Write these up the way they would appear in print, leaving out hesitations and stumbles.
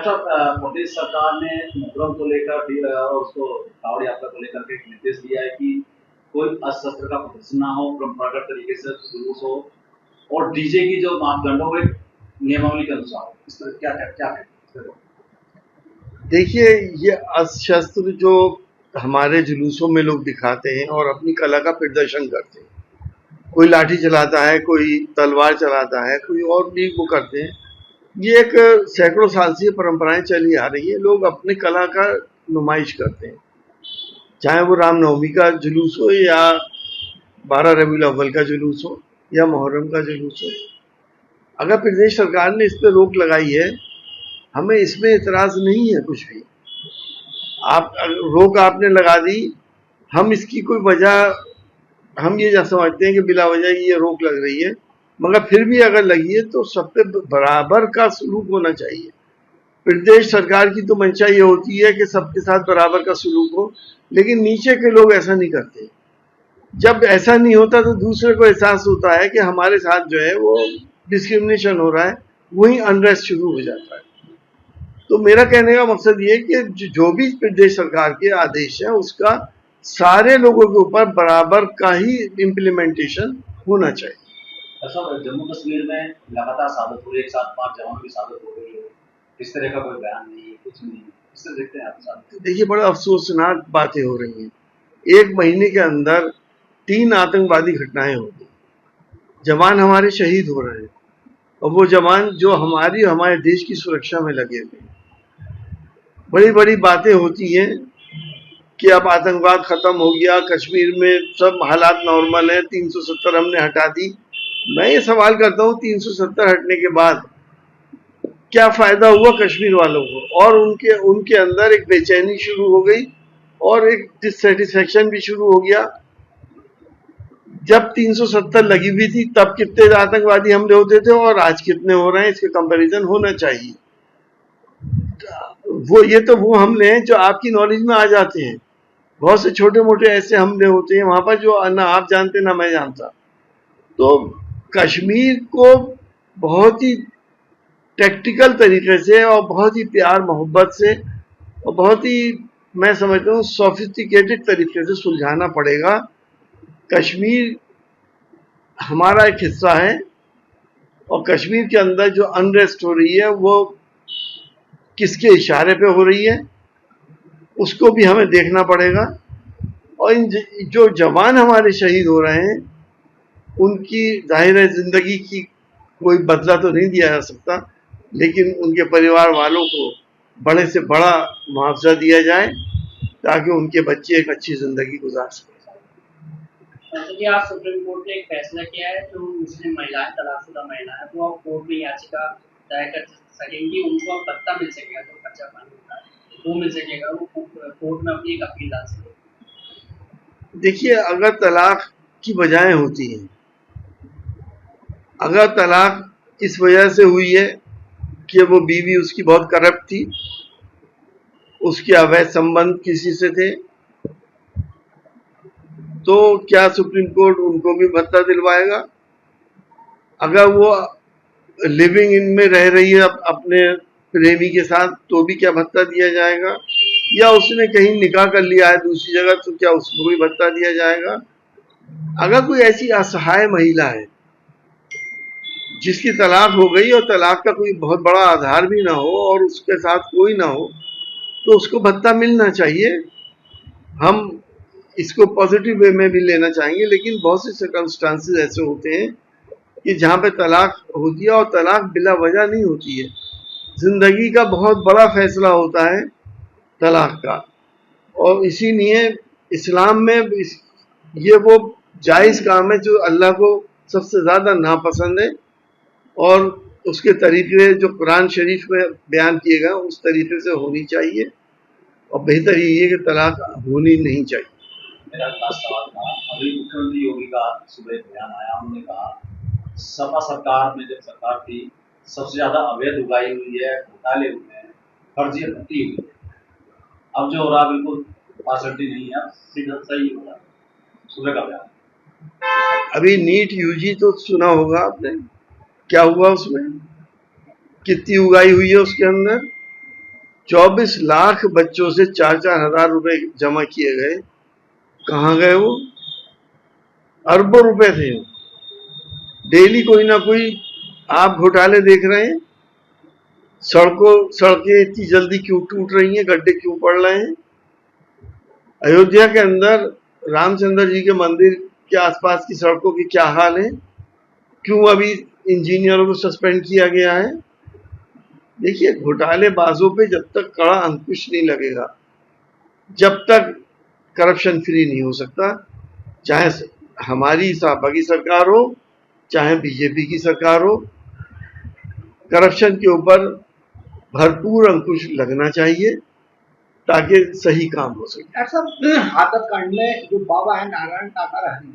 अच्छा, प्रदेश सरकार ने मुहर्रम को लेकर फिर उसको कावड़ यात्रा को लेकर के एक निर्देश दिया है कि कोई अस्त्र का प्रदर्शन ना हो, परंपरागत तरीके से जुलूस हो और डीजे की जो मापदंड हो वो एक नियमावली के अनुसार हो। इस तरह क्या क्या क्या कहें? देखिए, ये अस्त्र जो हमारे जुलूसों में लोग दिखाते हैं और अपनी कला का प्रदर्शन करते हैं, कोई लाठी चलाता है, कोई तलवार चलाता है, कोई और भी वो करते हैं। ये एक सैकड़ों साल से परंपराएं चली आ रही है। लोग अपनी कला का नुमाइश करते हैं, चाहे वो रामनवमी का जुलूस हो या 12 रबीउल अव्वल का जुलूस हो या मुहर्रम का जुलूस हो। अगर प्रदेश सरकार ने इस पर रोक लगाई है, हमें इसमें इतराज नहीं है कुछ भी। आप रोक आपने लगा दी, हम इसकी कोई वजह हम ये समझते हैं कि बिला वजह ये रोक लग रही है, मगर फिर भी अगर लगी है तो सब पे बराबर का सलूक होना चाहिए। प्रदेश सरकार की तो मंशा ये होती है कि सबके साथ बराबर का सलूक हो, लेकिन नीचे के लोग ऐसा नहीं करते। जब ऐसा नहीं होता तो दूसरे को एहसास होता है कि हमारे साथ जो है वो डिस्क्रिमिनेशन हो रहा है, वही अनरेस्ट शुरू हो जाता है। तो मेरा कहने का मकसद ये है कि जो भी प्रदेश सरकार के आदेश है उसका सारे लोगों के ऊपर बराबर का ही इम्प्लीमेंटेशन होना चाहिए। अच्छा, जम्मू कश्मीर में लगातार शहादत हो रही है, एक साथ 5 जवानों की शहादत हो गई है, इस तरह का कोई बयान नहीं है, कुछ नहीं है, इससे देखते हैं आप साथ। देखिए, बड़ा अफसोसनाक बातें हो रही हैं। एक महीने के अंदर 3 आतंकवादी घटनाएं हो गई, जवान हमारे शहीद हो रहे हैं और वो जवान जो हमारे देश की सुरक्षा में लगे हुए हैं। बड़ी बड़ी बातें होती हैं कि अब आतंकवाद खत्म हो गया, कश्मीर में सब हालात नॉर्मल है, 370 हमने हटा दी। मैं ये सवाल करता हूँ, 370 हटने के बाद क्या फायदा हुआ कश्मीर वालों को? और उनके उनके अंदर एक बेचैनी शुरू हो गई और एक डिससेटिस्फेक्शन भी शुरू हो गया। जब 370 लगी हुई थी तब कितने आतंकवादी हमले होते थे और आज कितने हो रहे हैं, इसके कंपैरिजन होना चाहिए। वो हमले हैं जो आपकी नॉलेज में आ जाते हैं। बहुत से छोटे मोटे ऐसे हमले होते हैं वहां पर जो ना आप जानते ना मैं जानता। तो कश्मीर को बहुत ही टैक्टिकल तरीके से और बहुत ही प्यार मोहब्बत से और बहुत ही, मैं समझता हूँ, सोफिस्टिकेटेड तरीके से सुलझाना पड़ेगा। कश्मीर हमारा एक हिस्सा है और कश्मीर के अंदर जो अनरेस्ट हो रही है वो किसके इशारे पे हो रही है उसको भी हमें देखना पड़ेगा। और इन जो जवान हमारे शहीद हो रहे हैं उनकी जाहिर है जिंदगी की कोई बदला तो नहीं दिया जा सकता, लेकिन उनके परिवार वालों को बड़े से बड़ा मुआवजा दिया जाए ताकि उनके बच्चे एक अच्छी जिंदगी गुजार सकें। क्योंकि आज सुप्रीम कोर्ट ने एक फैसला किया है, जो मुस्लिम महिलाएं, तलाकशुदा महिलाएं, वो अब कोर्ट में याचिका दायर कर सकेंगी, उनको अब भत्ता मिल सकेगा, जो कच्चा पानी होता है वो मिल सकेगा, वो कोर्ट में अपनी एक अपील डाल सकेगी। देखिए, अगर तलाक की वजहें होती हैं, अगर तलाक इस वजह से हुई है कि वो बीवी उसकी बहुत करप्ट थी, उसके अवैध संबंध किसी से थे, तो क्या सुप्रीम कोर्ट उनको भी भत्ता दिलवाएगा? अगर वो लिविंग इन में रह रही है अपने प्रेमी के साथ तो भी क्या भत्ता दिया जाएगा? या उसने कहीं निकाह कर लिया है दूसरी जगह तो क्या उसको भी भत्ता दिया जाएगा? अगर कोई ऐसी असहाय महिला है जिसकी तलाक हो गई और तलाक का कोई बहुत बड़ा आधार भी ना हो और उसके साथ कोई ना हो, तो उसको भत्ता मिलना चाहिए। हम इसको पॉजिटिव वे में भी लेना चाहेंगे, लेकिन बहुत से सर्कमस्टांसेस ऐसे होते हैं कि जहाँ पे तलाक होती है और तलाक बिला वजह नहीं होती है। जिंदगी का बहुत बड़ा फैसला होता है तलाक का, और इसीलिए इस्लाम में ये वो जायज़ काम है जो अल्लाह को सबसे ज़्यादा नापसंद है, और उसके तरीके जो कुरान शरीफ में बयान किए गए उस तरीके से होनी चाहिए, और बेहतर ये है कि तलाक होनी नहीं चाहिए। मेरा लास्ट सवाल था, अभी मुख्यमंत्री योगी का सुबह बयान आया, उन्होंने कहा सपा सरकार में जब सरकार थी सबसे ज्यादा अवैध उगाई हुई है, घोटाले हुए हैं, फर्जी भर्ती हुई है। अब जो हो रहा बिल्कुल पार्सलिटी नहीं है, सीधा सही हो रहा है, सुबह का बयान। अभी नीट यूजी तो सुना होगा आपने, क्या हुआ उसमें, कितनी उगाई हुई है उसके अंदर। 24 लाख बच्चों से 4-4 हजार रुपए जमा किए गए। कहाँ गए वो? अरबों रुपए थे। डेली कोई ना कोई आप घोटाले देख रहे हैं। सड़कें इतनी जल्दी क्यों टूट रही हैं, गड्ढे क्यों पड़ रहे हैं? अयोध्या के अंदर रामचंद्र जी के मंदिर के आसपास की सड़कों की क्या हाल है? क्यों अभी इंजीनियरों को सस्पेंड किया गया है? देखिए, घोटालेबाजों पे जब तक कड़ा अंकुश नहीं लगेगा, जब तक करप्शन फ्री नहीं हो सकता, चाहे हमारी सपा की सरकार हो, चाहे बीजेपी की सरकार हो, करप्शन के ऊपर भरपूर अंकुश लगना चाहिए ताकि सही काम हो सके। ऐसा हाथरस कांड में जो बाबा है नारायण टाटा रहने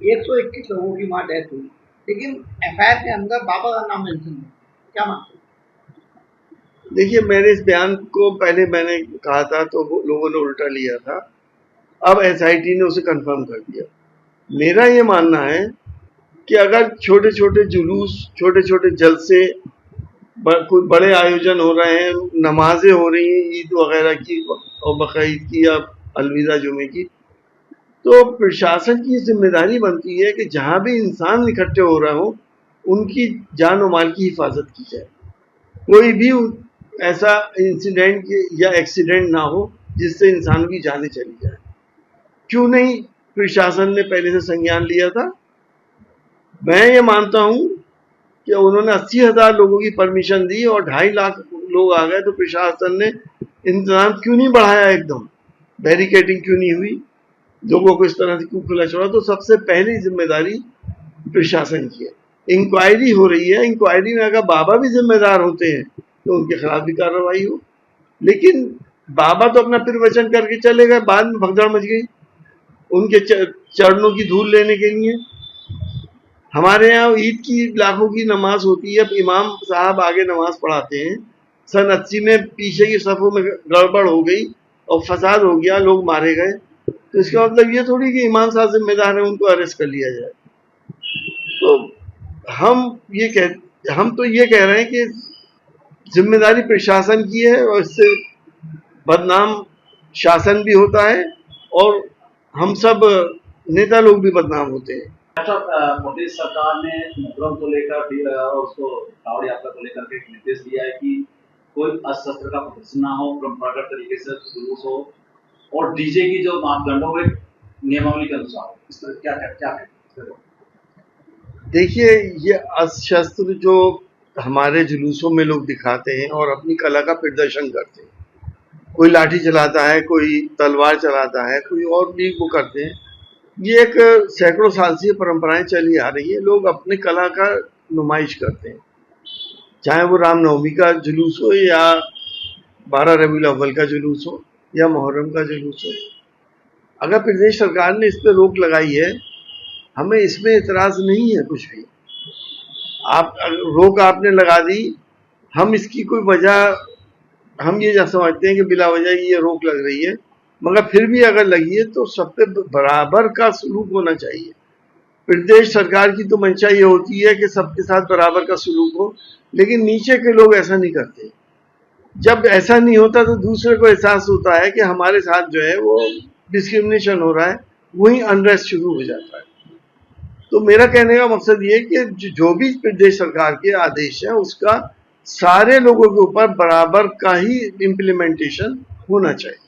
121 लोगों की वहां डेथ हुई, लेकिन एफआईआर के अंदर बाबा का नाम मेंशन नहीं, क्या मानते? देखिए, मैंने इस बयान को पहले मैंने कहा था तो लोगों ने उल्टा लिया था, अब एसआईटी ने उसे कंफर्म कर दिया। मेरा ये मानना है कि अगर छोटे छोटे जुलूस, छोटे छोटे जलसे, कोई बड़े आयोजन हो रहे हैं, नमाजें हो रही हैं ईद वगैरह की और बकरीद की या अलविदा जुमे की, तो प्रशासन की जिम्मेदारी बनती है कि जहां भी इंसान इकट्ठे हो रहे हो उनकी जान और माल की हिफाजत की जाए। कोई भी ऐसा इंसिडेंट या एक्सीडेंट ना हो जिससे इंसान की जानें चली जाए। क्यों नहीं प्रशासन ने पहले से संज्ञान लिया था? मैं ये मानता हूं कि उन्होंने 80,000 लोगों की परमिशन दी और 2.5 लाख लोग आ गए, तो प्रशासन ने इंतजाम क्यों नहीं बढ़ाया? एकदम बैरिकेडिंग क्यों नहीं हुई? लोगों को इस तरह से क्यों खुला छोड़ा? तो सबसे पहली जिम्मेदारी प्रशासन की है। इंक्वायरी हो रही है, इंक्वायरी में अगर बाबा भी जिम्मेदार होते हैं तो उनके खिलाफ भी कार्रवाई हो। लेकिन बाबा तो अपना प्रवचन करके चले गए, बाद में भगदड़ मच गई उनके चरणों की धूल लेने के लिए। हमारे यहाँ ईद की लाखों की नमाज होती है, इमाम साहब आगे नमाज पढ़ाते हैं। सन 80 में पीछे की सफों में गड़बड़ हो गई और फसाद हो गया, लोग मारे गए, तो इसका मतलब ये थोड़ी कि इमाम साहब जिम्मेदार है, उनको अरेस्ट कर लिया जाए। तो हम तो ये कह रहे हैं कि जिम्मेदारी प्रशासन की है और इससे बदनाम शासन भी होता है और हम सब नेता लोग भी बदनाम होते हैं। प्रदेश सरकार ने मुहर्रम को लेकर और उसको कावड़ यात्रा को लेकर के निर्देश दिया है कि कोई अस्त्र का प्रदर्शन ना हो, परंपरागत तरीके से जुलूस हो और डीजे की जो मापदंड हो एक नियमावली के अनुसार। इस तरह क्या क्या देखिए, ये अस्त्र जो हमारे जुलूसों में लोग दिखाते हैं और अपनी कला का प्रदर्शन करते हैं, कोई लाठी चलाता है, कोई तलवार चलाता है, कोई और भी वो करते हैं, ये एक सैकड़ों साल से परंपराएं चली आ रही है। लोग अपनी कला का नुमाइश करते हैं, चाहे वो रामनवमी का जुलूस हो या 12 रबीउल अव्वल का जुलूस हो या मुहर्रम का जुलूस हो। अगर प्रदेश सरकार ने इस पर रोक लगाई है, हमें इसमें इतराज नहीं है कुछ भी। आप रोक आपने लगा दी, हम इसकी कोई वजह, हम ये समझते हैं कि बिला वजह ये रोक लग रही है, मगर फिर भी अगर लगी है तो सब पे बराबर का सलूक होना चाहिए। प्रदेश सरकार की तो मंशा ये होती है कि सबके साथ बराबर का सलूक हो, लेकिन नीचे के लोग ऐसा नहीं करते। जब ऐसा नहीं होता तो दूसरे को एहसास होता है कि हमारे साथ जो है वो डिस्क्रिमिनेशन हो रहा है, वही अनरेस्ट शुरू हो जाता है। तो मेरा कहने का मकसद ये है कि जो भी प्रदेश सरकार के आदेश है उसका सारे लोगों के ऊपर बराबर का ही इम्प्लीमेंटेशन होना चाहिए।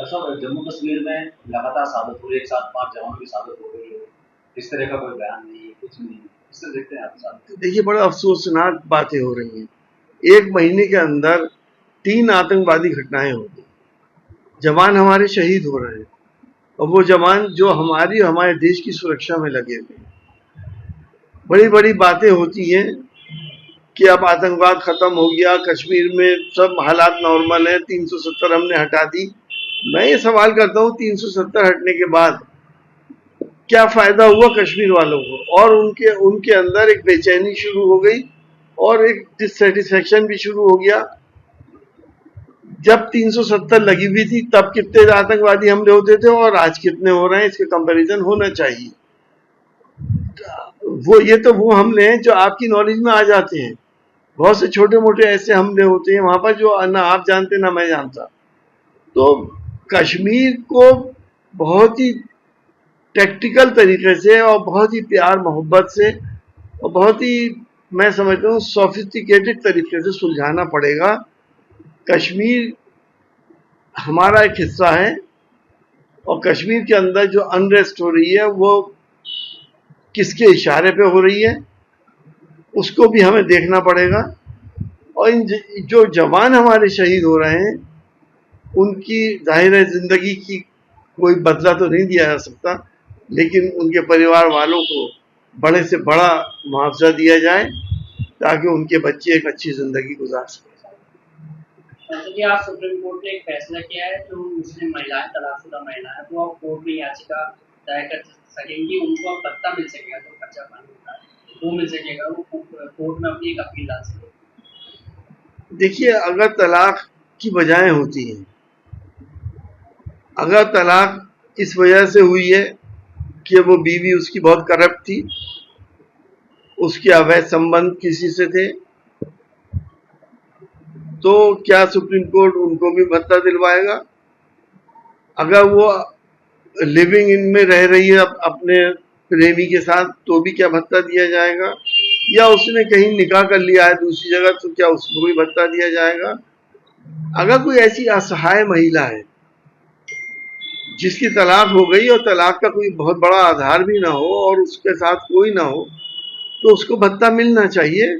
जम्मू कश्मीर में लगातार शहादत हो रही है, एक साथ 5 जवानों की शहादत हो रही है, इस तरह का कोई बयान नहीं है, कुछ नहीं है, इससे देखते हैं आप साथ। देखिए, बड़ा अफसोसनाक बातें हो रही हैं। 1 महीने के अंदर 3 आतंकवादी घटनाएं हो गई, जवान हमारे शहीद हो रहे हैं और वो जवान जो हमारे देश की सुरक्षा में लगे हुए हैं। बड़ी बड़ी बातें होती हैं कि अब आतंकवाद खत्म हो गया, कश्मीर में सब हालात नॉर्मल है, 370 हमने हटा दी। मैं ये सवाल करता हूँ, 370 हटने के बाद क्या फायदा हुआ कश्मीर वालों को? और उनके अंदर एक बेचैनी शुरू हो गई और एक डिससेटिस्फेक्शन भी शुरू हो गया। जब 370 लगी हुई थी तब कितने आतंकवादी हमले होते थे और आज कितने हो रहे हैं, इसके कंपैरिजन होना चाहिए। ये तो वो हमले हैं जो आपकी नॉलेज में आ जाते हैं। बहुत से छोटे मोटे ऐसे हमले होते हैं वहां पर जो ना आप जानते ना मैं जानता। तो कश्मीर को बहुत ही टैक्टिकल तरीके से और बहुत ही प्यार मोहब्बत से और बहुत ही, मैं समझता हूँ, सोफिस्टिकेटेड तरीके से सुलझाना पड़ेगा। कश्मीर हमारा एक हिस्सा है और कश्मीर के अंदर जो अनरेस्ट हो रही है वो किसके इशारे पे हो रही है उसको भी हमें देखना पड़ेगा। और इन जो जवान हमारे शहीद हो रहे हैं उनकी जाहिर है जिंदगी की कोई बदला तो नहीं दिया जा सकता, लेकिन उनके परिवार वालों को बड़े से बड़ा मुआवजा दिया जाए ताकि उनके बच्चे एक अच्छी जिंदगी गुजार सकें। जी आज सुप्रीम कोर्ट ने एक फैसला किया है जो मुस्लिम महिलाएं तलाकशुदा महिलाएं हैं वो अब कोर्ट में याचिका दायर कर सकेंगी, उनको अब भत्ता मिल सकेगा जो कच्चा कानून का वो मिल सकेगा, वो कोर्ट में अपनी एक अपील डाल सकेगी। देखिए, अगर तलाक की वजहें होती हैं, अगर तलाक इस वजह से हुई है कि वो बीवी उसकी बहुत करप्ट थी, उसके अवैध संबंध किसी से थे, तो क्या सुप्रीम कोर्ट उनको भी भत्ता दिलवाएगा? अगर वो लिविंग इन में रह रही है अपने प्रेमी के साथ तो भी क्या भत्ता दिया जाएगा? या उसने कहीं निकाह कर लिया है दूसरी जगह तो क्या उसको भी भत्ता दिया जाएगा? अगर कोई ऐसी असहाय महिला है जिसकी तलाक हो गई और तलाक का कोई बहुत बड़ा आधार भी ना हो और उसके साथ कोई ना हो तो उसको भत्ता मिलना चाहिए।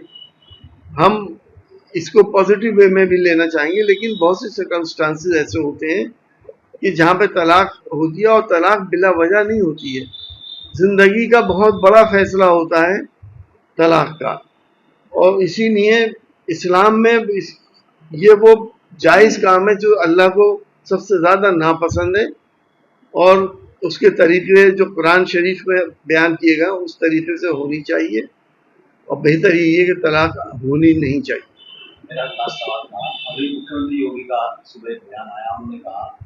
हम इसको पॉजिटिव वे में भी लेना चाहेंगे, लेकिन बहुत से सर्कमस्टांसेस ऐसे होते हैं कि जहाँ पे तलाक होती है और तलाक बिला वजह नहीं होती है। जिंदगी का बहुत बड़ा फैसला होता है तलाक का, और इसीलिए इस्लाम में ये वो जायज़ काम है जो अल्लाह को सबसे ज़्यादा नापसंद है, और उसके तरीके जो कुरान शरीफ में बयान किए गए उस तरीके से होनी चाहिए, और बेहतर ये है कि तलाक होनी नहीं चाहिए। मेरा खास सवाल था, अभी मुख्यमंत्री योगी का सुबह बयान आया, उन्होंने कहा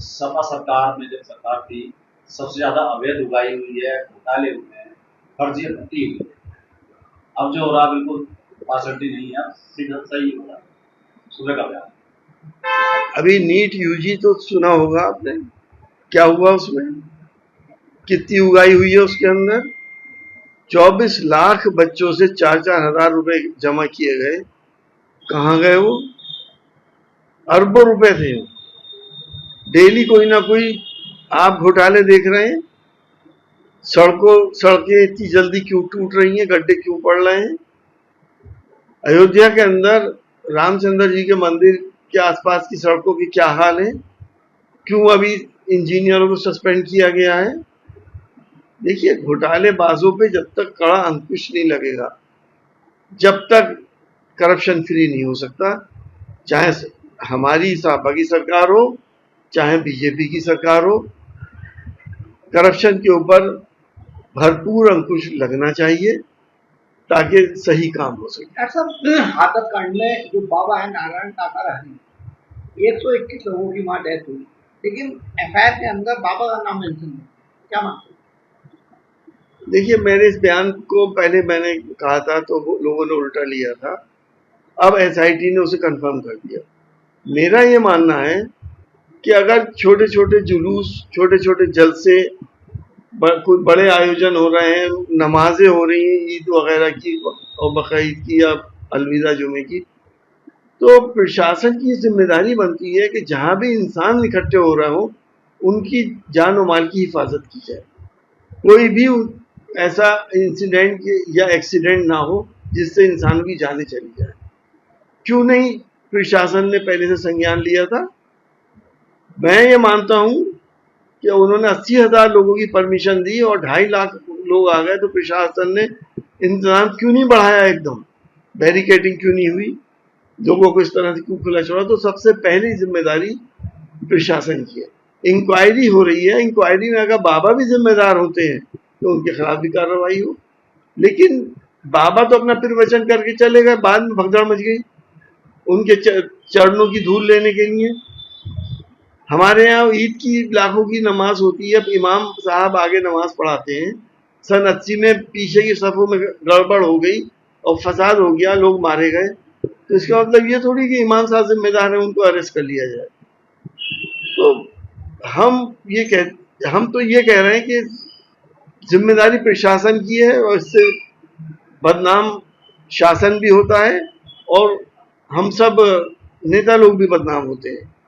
सपा सरकार में जब सरकार थी सबसे ज्यादा अवैध उगाही हुई है, घोटाले हुए हैं, फर्जी भर्ती हुई है। अब जो हो रहा बिल्कुल पासवर्टी नहीं है, सीधा सही हो रहा है। सुबह का बयान। अभी नीट यूजी तो सुना होगा आपने, क्या हुआ उसमें, कितनी उगाही हुई है उसके अंदर। 24 लाख बच्चों से 4-4 हजार रुपए जमा किए गए, कहाँ गए वो? अरबों रुपए थे। डेली कोई ना कोई आप घोटाले देख रहे हैं। सड़कें इतनी जल्दी क्यों टूट रही हैं, गड्ढे क्यों पड़ रहे हैं? अयोध्या के अंदर रामचंद्र जी के मंदिर के आसपास की सड़कों की क्या हाल है? क्यों अभी इंजीनियरों को सस्पेंड किया गया है? देखिए, घोटालेबाजों पे जब तक कड़ा अंकुश नहीं लगेगा, जब तक करप्शन फ्री नहीं हो सकता, चाहे हमारी सपा की सरकार हो चाहे बीजेपी की सरकार हो, करप्शन के ऊपर भरपूर अंकुश लगना चाहिए ताकि सही काम हो सके। ऐसा हाथरस कांड में जो बाबा है नारायण काका रहनी 121 लोगों की वहाँ डेथ हुई, लेकिन एफआईआर के अंदर बाबा का नाम मेंशन है, क्या मानते? देखिए, मैंने इस बयान को पहले मैंने कहा था तो लोगों ने उल्टा लिया था, अब एसआईटी ने उसे कंफर्म कर दिया। मेरा ये मानना है कि अगर छोटे छोटे जुलूस, छोटे छोटे जलसे, कोई बड़े आयोजन हो रहे हैं, नमाजें हो रही हैं ईद वगैरह की और बकरीद की या अलविदा जुमे की, तो प्रशासन की जिम्मेदारी बनती है कि जहां भी इंसान इकट्ठे हो रहे हो उनकी जान और माल की हिफाजत की जाए। कोई भी ऐसा इंसिडेंट या एक्सीडेंट ना हो जिससे इंसान की जानें चली जाए। क्यों नहीं प्रशासन ने पहले से संज्ञान लिया था? मैं ये मानता हूं कि उन्होंने 80,000 लोगों की परमिशन दी और 2.5 लाख लोग आ गए, तो प्रशासन ने इंतजाम क्यों नहीं बढ़ाया? एकदम बैरिकेडिंग क्यों नहीं हुई? लोगों को इस तरह से क्यों खुला छोड़ा? तो सबसे पहली जिम्मेदारी प्रशासन की है। इंक्वायरी हो रही है, इंक्वायरी में अगर बाबा भी जिम्मेदार होते हैं तो उनके खिलाफ भी कार्रवाई हो। लेकिन बाबा तो अपना प्रवचन करके चले गए, बाद में भगदड़ मच गई उनके चरणों की धूल लेने के लिए। हमारे यहाँ ईद की लाखों की नमाज होती है, इमाम साहब आगे नमाज पढ़ाते हैं। सन 80 में पीछे की सफों में गड़बड़ हो गई और फसाद हो गया, लोग मारे गए, तो इसका मतलब ये थोड़ी कि इमाम साहब जिम्मेदार है, उनको अरेस्ट कर लिया जाए। तो हम तो ये कह रहे हैं कि जिम्मेदारी प्रशासन की है और इससे बदनाम शासन भी होता है और हम सब नेता लोग भी बदनाम होते हैं।